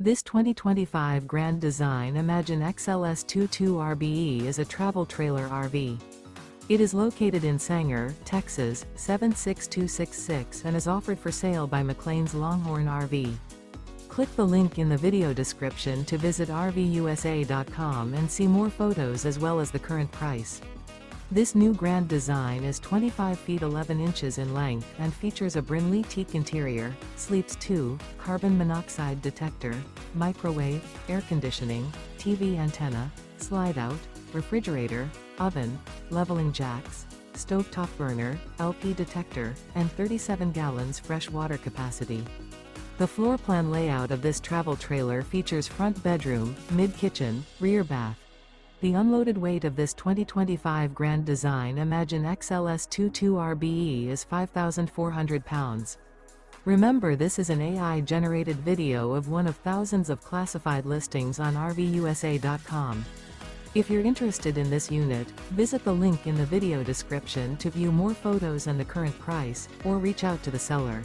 This 2025 Grand Design Imagine XLS 22RBE is a travel trailer RV. It is located in Sanger, Texas, 76266 and is offered for sale by McClain's Longhorn RV. Click the link in the video description to visit RVUSA.com and see more photos as well as the current price. This new Grand Design is 25 feet 11 inches in length and features a Brynlee Teak interior, sleeps 2, carbon monoxide detector, microwave, air conditioning, TV antenna, slide-out, refrigerator, oven, leveling jacks, stovetop burner, LP detector, and 37 gallons fresh water capacity. The floor plan layout of this travel trailer features front bedroom, mid-kitchen, rear bath. The unloaded weight of this 2025 Grand Design Imagine XLS 22RBE is 5,400 pounds. Remember, this is an AI-generated video of one of thousands of classified listings on RVUSA.com. If you're interested in this unit, visit the link in the video description to view more photos and the current price, or reach out to the seller.